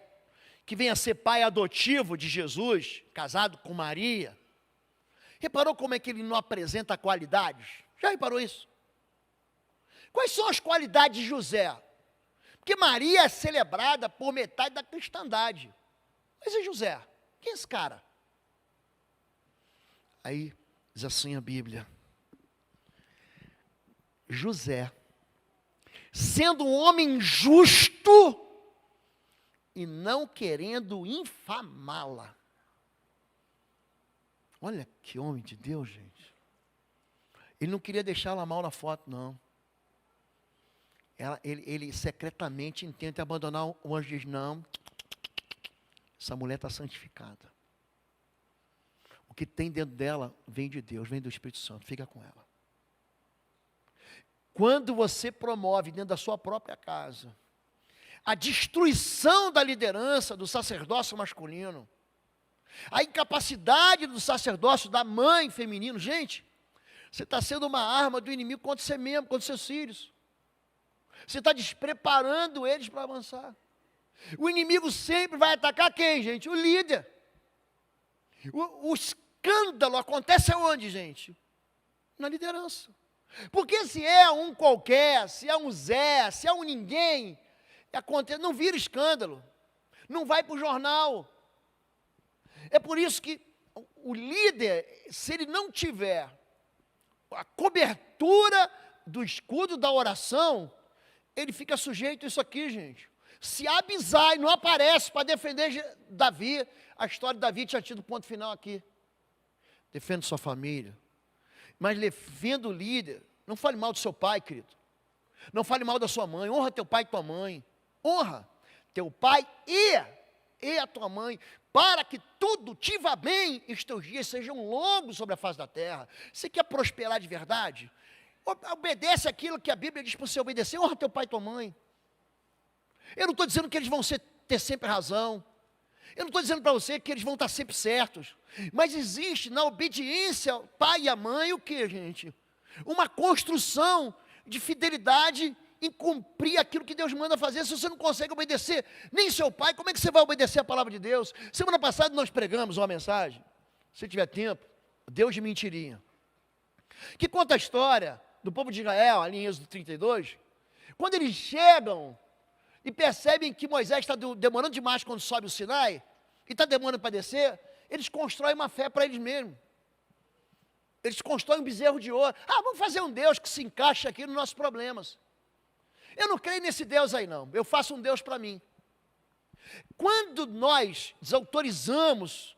que vem a ser pai adotivo de Jesus, casado com Maria, reparou como é que ele não apresenta qualidades? Já reparou isso? Quais são as qualidades de José? Porque Maria é celebrada por metade da cristandade. Mas e José? Quem é esse cara? Aí diz assim a Bíblia: José, sendo um homem justo e não querendo infamá-la. Olha que homem de Deus, gente. Ele não queria deixá-la mal na foto, não. Ele secretamente intenta abandonar o anjo, diz: não, essa mulher está santificada. O que tem dentro dela vem de Deus, vem do Espírito Santo, fica com ela. Quando você promove dentro da sua própria casa a destruição da liderança do sacerdócio masculino, a incapacidade do sacerdócio da mãe feminino, gente, você está sendo uma arma do inimigo contra você mesmo, contra seus filhos. Você está despreparando eles para avançar. O inimigo sempre vai atacar quem, gente? O líder. O escândalo acontece aonde, gente? Na liderança. Porque se é um qualquer, se é um Zé, se é um ninguém, acontece, não vira escândalo. Não vai para o jornal. É por isso que o líder, se ele não tiver a cobertura do escudo da oração, ele fica sujeito a isso aqui, gente. Se Abisai não aparece para defender Davi, a história de Davi tinha tido ponto final aqui. Defenda sua família, mas defenda o líder. Não fale mal do seu pai, querido. Não fale mal da sua mãe. Honra teu pai e tua mãe. Honra teu pai e a tua mãe, para que tudo te vá bem e os teus dias sejam longos sobre a face da terra. Você quer prosperar de verdade? Obedece aquilo que a Bíblia diz para você obedecer. Honra teu pai e tua mãe. Eu não estou dizendo que eles vão ter sempre razão. Eu não estou dizendo para você que eles vão estar sempre certos. Mas existe na obediência ao pai e à mãe o que, gente? Uma construção de fidelidade em cumprir aquilo que Deus manda fazer. Se você não consegue obedecer nem seu pai, como é que você vai obedecer a palavra de Deus? Semana passada nós pregamos uma mensagem, se tiver tempo, Deus de mentirinha, que conta a história do povo de Israel, ali em Êxodo 32, quando eles chegam e percebem que Moisés está demorando demais quando sobe o Sinai, e está demorando para descer, eles constroem uma fé para eles mesmos. Eles constroem um bezerro de ouro. Vamos fazer um Deus que se encaixa aqui nos nossos problemas. Eu não creio nesse Deus aí não, eu faço um Deus para mim. Quando nós desautorizamos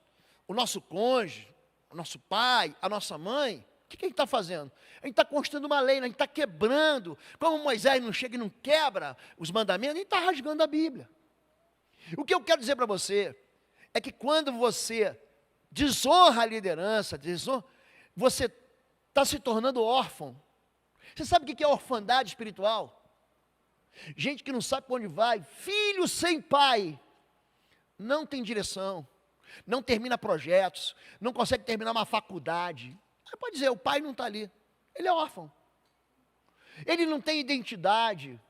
o nosso cônjuge, o nosso pai, a nossa mãe, o que a gente está fazendo? A gente está construindo uma lei, a gente está quebrando. Como Moisés não chega e não quebra os mandamentos, a gente está rasgando a Bíblia. O que eu quero dizer para você é que quando você desonra a liderança, você está se tornando órfão. Você sabe o que é orfandade espiritual? Gente que não sabe para onde vai, filho sem pai, não tem direção, não termina projetos, não consegue terminar uma faculdade. Você pode dizer, o pai não está ali, ele é órfão. Ele não tem identidade,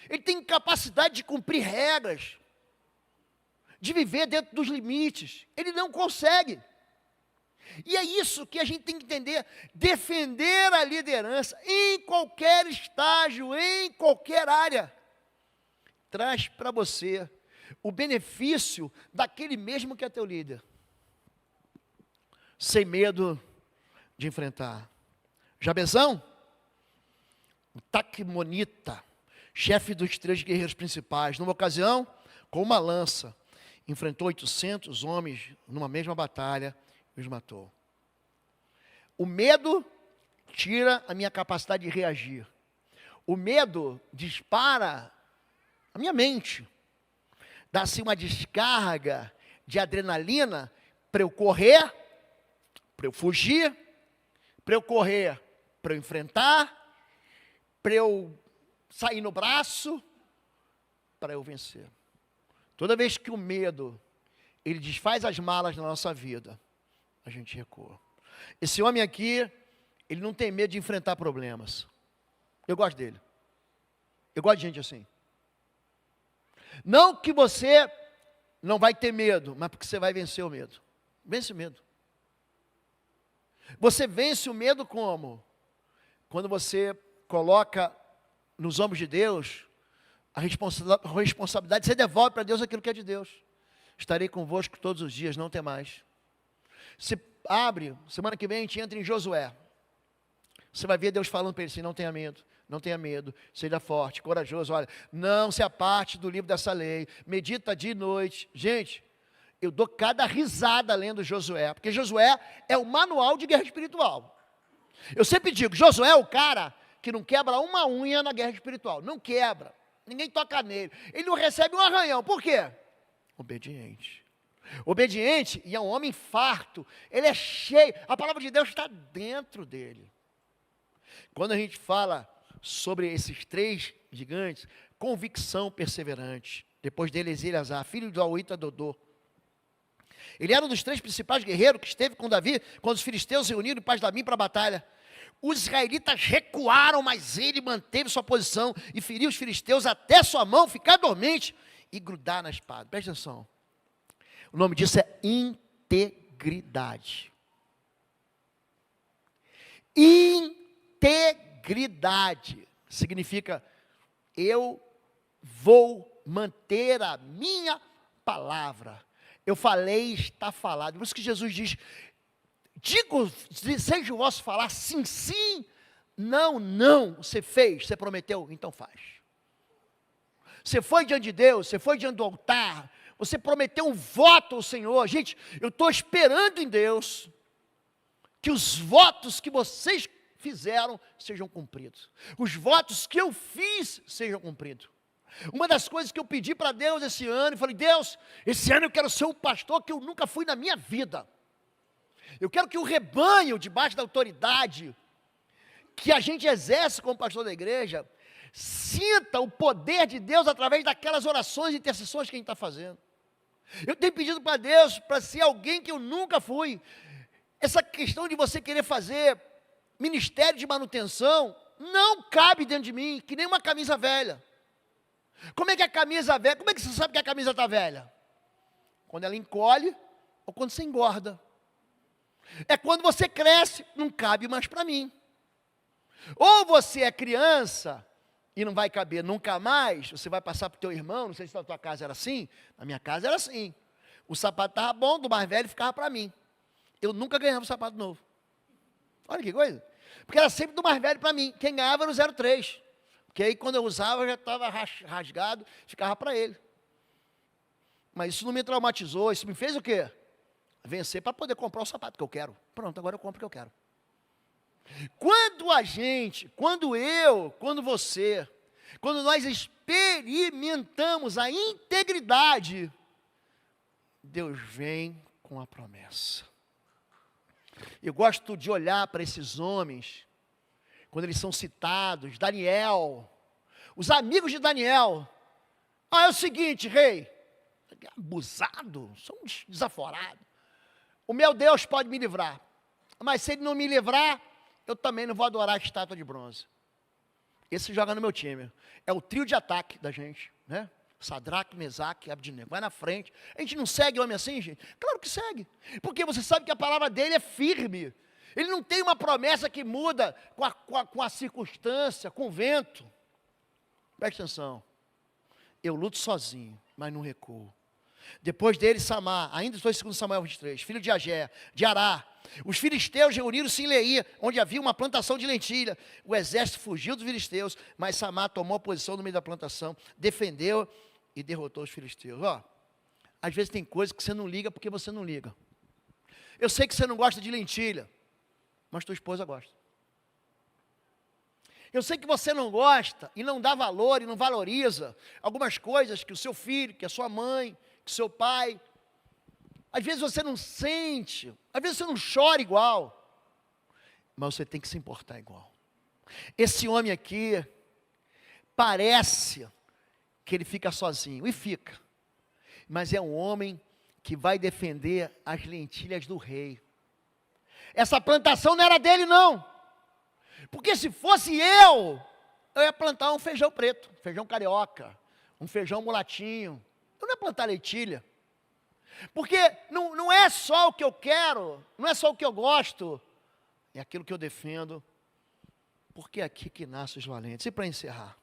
ele tem incapacidade de cumprir regras, de viver dentro dos limites, ele não consegue. E é isso que a gente tem que entender, defender a liderança em qualquer estágio, em qualquer área, traz para você o benefício daquele mesmo que é teu líder, sem medo de enfrentar. Jabezão, o Taquimonita, chefe dos 3 guerreiros principais, numa ocasião, com uma lança, enfrentou 800 homens numa mesma batalha, e os matou. O medo tira a minha capacidade de reagir. O medo dispara a minha mente. Dá-se uma descarga de adrenalina para eu correr, para eu fugir, para eu correr, para eu enfrentar, para eu sair no braço, para eu vencer. Toda vez que o medo, ele desfaz as malas na nossa vida, a gente recua. Esse homem aqui, ele não tem medo de enfrentar problemas. Eu gosto dele. Eu gosto de gente assim. Não que você não vai ter medo, mas porque você vai vencer o medo. Vence o medo. Você vence o medo como? Quando você coloca nos ombros de Deus a responsabilidade, você devolve para Deus aquilo que é de Deus. Estarei convosco todos os dias, não temais. Você abre, semana que vem a gente entra em Josué. Você vai ver Deus falando para ele assim, não tenha medo, seja forte, corajoso. Olha, não se aparte do livro dessa lei, medita dia e noite. Gente, eu dou cada risada lendo Josué, porque Josué é o manual de guerra espiritual. Eu sempre digo, Josué é o cara que não quebra uma unha na guerra espiritual, não quebra, ninguém toca nele, ele não recebe um arranhão, por quê? Obediente. Obediente, e é um homem farto, ele é cheio, a palavra de Deus está dentro dele. Quando a gente fala sobre esses 3 gigantes, convicção perseverante, depois dele Eleazar, filho de Auíta Dodô, ele era um dos 3 principais guerreiros que esteve com Davi, quando os filisteus se reuniram em Pas-damim para a batalha. Os israelitas recuaram, mas ele manteve sua posição, e feriu os filisteus até sua mão ficar dormente, e grudar na espada. Presta atenção. O nome disso é integridade. Integridade significa eu vou manter a minha palavra. Eu falei, está falado. Por isso que Jesus diz, digo, seja o vosso falar, sim, sim, não, não. Você fez, você prometeu, então faz. Você foi diante de Deus, você foi diante do altar, você prometeu um voto ao Senhor. Gente, eu estou esperando em Deus que os votos que vocês fizeram sejam cumpridos. Os votos que eu fiz sejam cumpridos. Uma das coisas que eu pedi para Deus esse ano, eu falei, Deus, esse ano eu quero ser um pastor que eu nunca fui na minha vida. Eu quero que o rebanho, debaixo da autoridade que a gente exerce como pastor da igreja, sinta o poder de Deus através daquelas orações e intercessões que a gente está fazendo. Eu tenho pedido para Deus para ser alguém que eu nunca fui. Essa questão de você querer fazer ministério de manutenção não cabe dentro de mim, que nem uma camisa velha. Como é que a camisa velha, como é que você sabe que a camisa está velha? Quando ela encolhe ou quando você engorda. É quando você cresce, não cabe mais para mim. Ou você é criança e não vai caber nunca mais, você vai passar para o teu irmão, não sei se na tua casa era assim, na minha casa era assim. O sapato estava bom, do mais velho ficava para mim. Eu nunca ganhava um sapato novo. Olha que coisa. Porque era sempre do mais velho para mim. Quem ganhava era o 03. Porque aí quando eu usava já estava rasgado, ficava para ele. Mas isso não me traumatizou, isso me fez o quê? Vencer para poder comprar o sapato que eu quero. Pronto, agora eu compro o que eu quero. Quando a gente, quando eu, quando você, quando nós experimentamos a integridade, Deus vem com a promessa. Eu gosto de olhar para esses homens, quando eles são citados, Daniel, os amigos de Daniel. É o seguinte, rei, abusado, sou um desaforado. O meu Deus pode me livrar, mas se ele não me livrar, eu também não vou adorar a estátua de bronze. Esse joga no meu time. É o trio de ataque da gente, né? Sadraque, Mesaque e Abdinego. Vai na frente. A gente não segue homem assim, gente? Claro que segue. Porque você sabe que a palavra dele é firme. Ele não tem uma promessa que muda com a circunstância, com o vento. Presta atenção. Eu luto sozinho, mas não recuo. Depois dele, Samar, ainda foi 2 Samuel 23, filho de Agé, de Ará. Os filisteus reuniram-se em Leí, onde havia uma plantação de lentilha. O exército fugiu dos filisteus, mas Samar tomou posição no meio da plantação, defendeu e derrotou os filisteus. Às vezes tem coisas que você não liga porque você não liga. Eu sei que você não gosta de lentilha, mas tua esposa gosta. Eu sei que você não gosta e não dá valor e não valoriza algumas coisas que o seu filho, que a sua mãe, que o seu pai, às vezes você não sente, às vezes você não chora igual, mas você tem que se importar igual. Esse homem aqui, parece que ele fica sozinho, e fica, mas é um homem que vai defender as lentilhas do rei. Essa plantação não era dele não, porque se fosse eu ia plantar um feijão preto, feijão carioca, um feijão mulatinho, eu não ia plantar lentilha. Porque não é só o que eu quero, não é só o que eu gosto, é aquilo que eu defendo, porque é aqui que nascem os valentes. E para encerrar,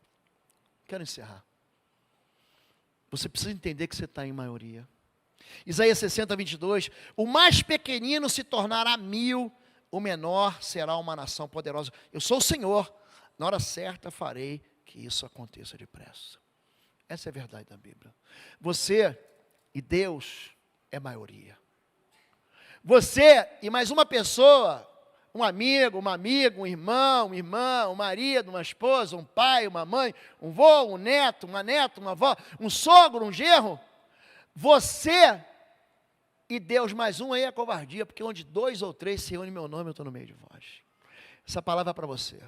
quero encerrar. Você precisa entender que você está em maioria. Isaías 60, 22, o mais pequenino se tornará 1000, o menor será uma nação poderosa. Eu sou o Senhor, na hora certa farei que isso aconteça depressa. Essa é a verdade da Bíblia. Você e Deus é maioria. Você e mais uma pessoa, um amigo, um irmão, uma irmã, um marido, uma esposa, um pai, uma mãe, um vô, um neto, uma neta, uma avó, um sogro, um genro. Você e Deus mais um aí é covardia, porque onde 2 ou 3 se reúnem em meu nome, eu estou no meio de vós. Essa palavra é para você.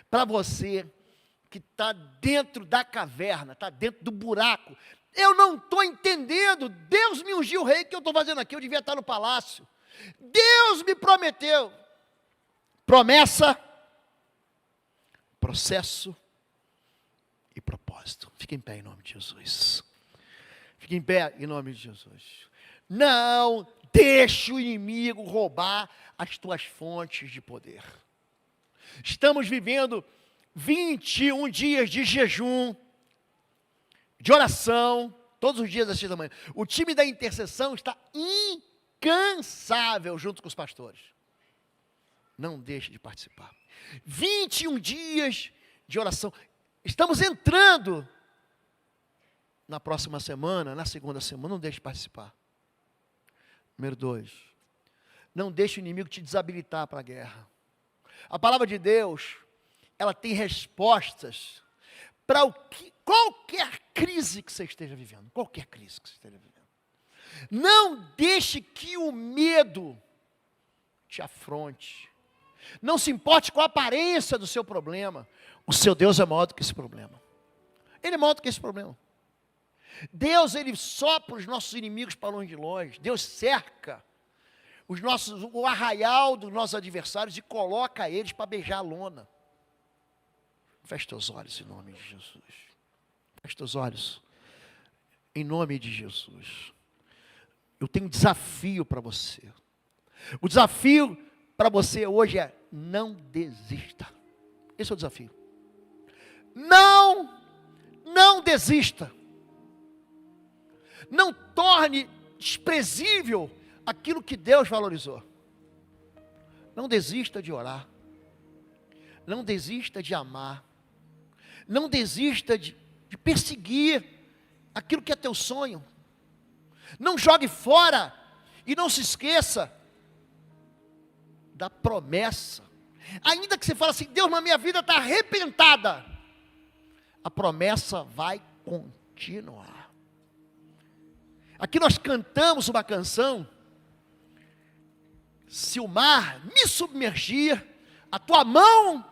Para você que está dentro da caverna, está dentro do buraco. Eu não estou entendendo. Deus me ungiu o rei, que eu estou fazendo aqui? Eu devia estar no palácio. Deus me prometeu. Promessa, processo e propósito. Fique em pé em nome de Jesus. Fique em pé em nome de Jesus. Não deixe o inimigo roubar as tuas fontes de poder. Estamos vivendo 21 dias de jejum, de oração, todos os dias às 6 da manhã. O time da intercessão está incansável junto com os pastores. Não deixe de participar. 21 dias de oração. Estamos entrando na próxima semana, na segunda semana, não deixe de participar. Número 2, não deixe o inimigo te desabilitar para a guerra. A palavra de Deus, ela tem respostas para qualquer crise que você esteja vivendo. Qualquer crise que você esteja vivendo. Não deixe que o medo te afronte. Não se importe com a aparência do seu problema. O seu Deus é maior do que esse problema. Ele é maior do que esse problema. Deus, Ele sopra os nossos inimigos para longe de longe. Deus cerca o arraial dos nossos adversários e coloca eles para beijar a lona. Feche teus olhos em nome de Jesus. Feche teus olhos em nome de Jesus. Eu tenho um desafio para você. O desafio para você hoje é: não desista. Esse é o desafio. Não desista. Não torne desprezível aquilo que Deus valorizou. Não desista de orar. Não desista de amar. Não desista de perseguir aquilo que é teu sonho. Não jogue fora e não se esqueça da promessa. Ainda que você fale assim: Deus, na minha vida está arrebentada, a promessa vai continuar. Aqui nós cantamos uma canção: se o mar me submergir, a tua mão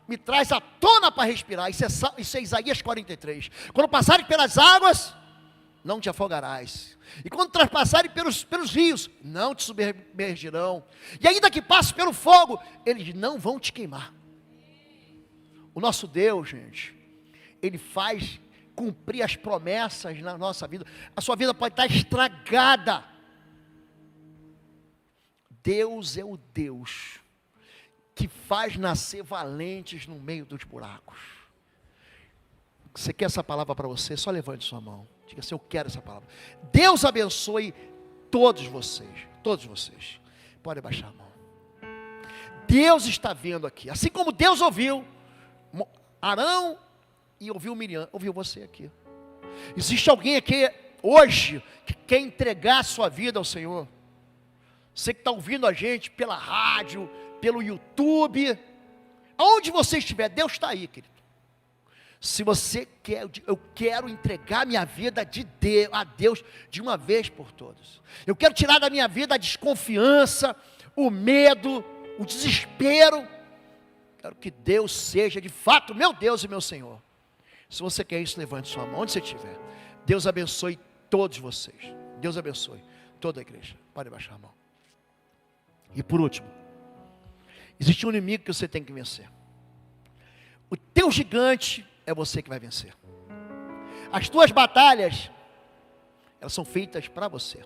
me traz à tona para respirar. Isso é Isaías 43. Quando passares pelas águas, não te afogarás. E quando traspassarem pelos rios, não te submergirão. E ainda que passe pelo fogo, eles não vão te queimar. O nosso Deus, gente, Ele faz cumprir as promessas na nossa vida. A sua vida pode estar estragada. Deus é o Deus que faz nascer valentes no meio dos buracos. Você quer essa palavra para você? Só levante sua mão. Diga assim: eu quero essa palavra. Deus abençoe todos vocês. Todos vocês. Pode baixar a mão. Deus está vendo aqui. Assim como Deus ouviu Arão e ouviu Miriam, ouviu você aqui. Existe alguém aqui hoje que quer entregar a sua vida ao Senhor? Você que está ouvindo a gente pela rádio, pelo YouTube, aonde você estiver, Deus está aí, querido. Se você quer, eu quero entregar minha vida a Deus de uma vez por todas. Eu quero tirar da minha vida a desconfiança, o medo, o desespero. Quero que Deus seja de fato meu Deus e meu Senhor. Se você quer isso, levante sua mão, onde você estiver. Deus abençoe todos vocês. Deus abençoe toda a igreja. Pode baixar a mão. E por último, existe um inimigo que você tem que vencer. O teu gigante é você que vai vencer. As tuas batalhas, elas são feitas para você.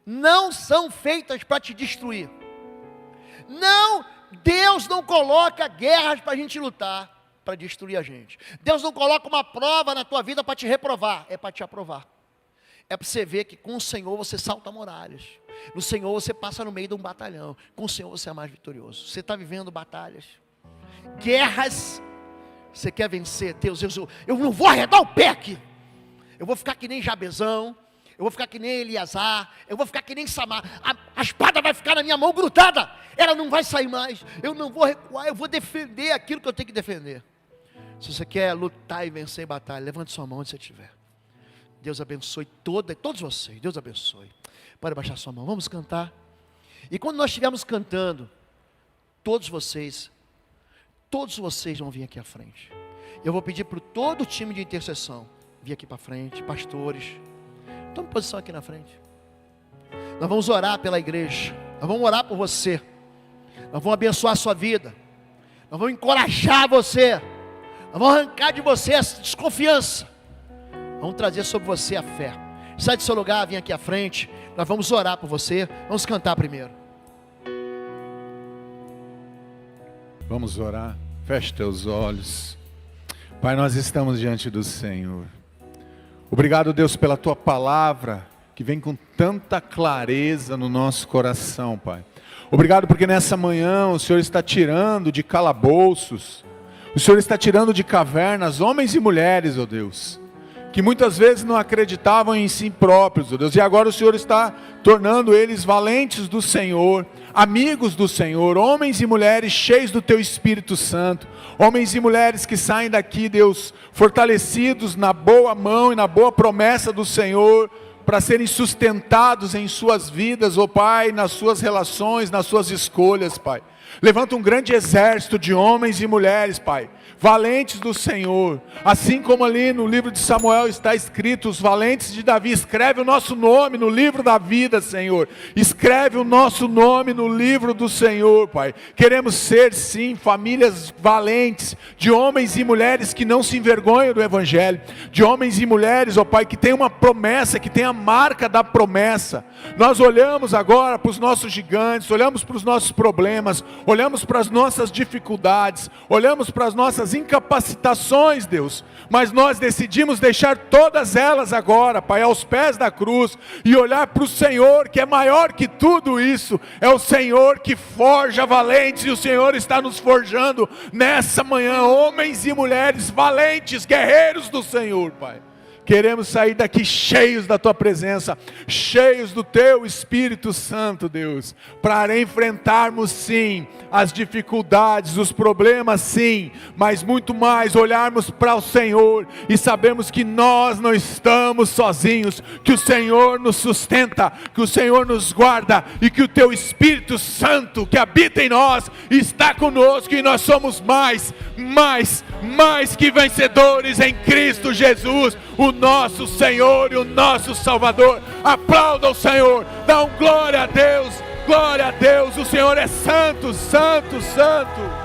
Não são feitas para te destruir. Não, Deus não coloca guerras para a gente lutar, para destruir a gente. Deus não coloca uma prova na tua vida para te reprovar, é para te aprovar. É para você ver que com o Senhor você salta muralhas. No Senhor você passa no meio de um batalhão. Com o Senhor você é mais vitorioso. Você está vivendo batalhas, guerras. Você quer vencer? Deus, eu não vou arredar o pé aqui. Eu vou ficar que nem Jabezão. Eu vou ficar que nem Eliasar. Eu vou ficar que nem Samar. A espada vai ficar na minha mão grudada. Ela não vai sair mais. Eu não vou recuar. Eu vou defender aquilo que eu tenho que defender. Se você quer lutar e vencer em batalha, levante sua mão onde você estiver. Deus abençoe todos vocês. Deus abençoe. Pode baixar sua mão. Vamos cantar. E quando nós estivermos cantando, todos vocês vão vir aqui à frente. Eu vou pedir para todo o time de intercessão vir aqui para frente, pastores. Tome posição aqui na frente. Nós vamos orar pela igreja. Nós vamos orar por você. Nós vamos abençoar a sua vida. Nós vamos encorajar você. Nós vamos arrancar de você essa desconfiança. Vamos trazer sobre você a fé. Sai do seu lugar, vem aqui à frente. Nós vamos orar por você. Vamos cantar primeiro. Vamos orar. Feche teus olhos. Pai, nós estamos diante do Senhor. Obrigado, Deus, pela tua palavra, que vem com tanta clareza no nosso coração, Pai. Obrigado porque nessa manhã o Senhor está tirando de calabouços, o Senhor está tirando de cavernas homens e mulheres, ó Deus, que muitas vezes não acreditavam em si próprios, ó Deus, e agora o Senhor está tornando eles valentes do Senhor, amigos do Senhor, homens e mulheres cheios do Teu Espírito Santo, homens e mulheres que saem daqui, Deus, fortalecidos na boa mão e na boa promessa do Senhor, para serem sustentados em suas vidas, ó Pai, nas suas relações, nas suas escolhas, Pai. Levanta um grande exército de homens e mulheres, Pai, valentes do Senhor, assim como ali no livro de Samuel está escrito, os valentes de Davi. Escreve o nosso nome no livro da vida, Senhor, escreve o nosso nome no livro do Senhor, Pai. Queremos ser sim famílias valentes, de homens e mulheres que não se envergonham do Evangelho, de homens e mulheres, ó Pai, que tem uma promessa, que tem a marca da promessa. Nós olhamos agora para os nossos gigantes, olhamos para os nossos problemas, olhamos para as nossas dificuldades, olhamos para as nossas incapacitações, Deus, mas nós decidimos deixar todas elas agora, Pai, aos pés da cruz, e olhar para o Senhor, que é maior que tudo isso. É o Senhor que forja valentes, e o Senhor está nos forjando nessa manhã, homens e mulheres valentes, guerreiros do Senhor, Pai. Queremos sair daqui cheios da Tua presença, cheios do Teu Espírito Santo, Deus, para enfrentarmos sim as dificuldades, os problemas sim, mas muito mais olharmos para o Senhor e sabemos que nós não estamos sozinhos, que o Senhor nos sustenta, que o Senhor nos guarda e que o Teu Espírito Santo que habita em nós está conosco, e nós somos mais que vencedores em Cristo Jesus, o nosso Senhor e o nosso Salvador. Aplauda o Senhor, dá glória a Deus, o Senhor é santo, santo, santo.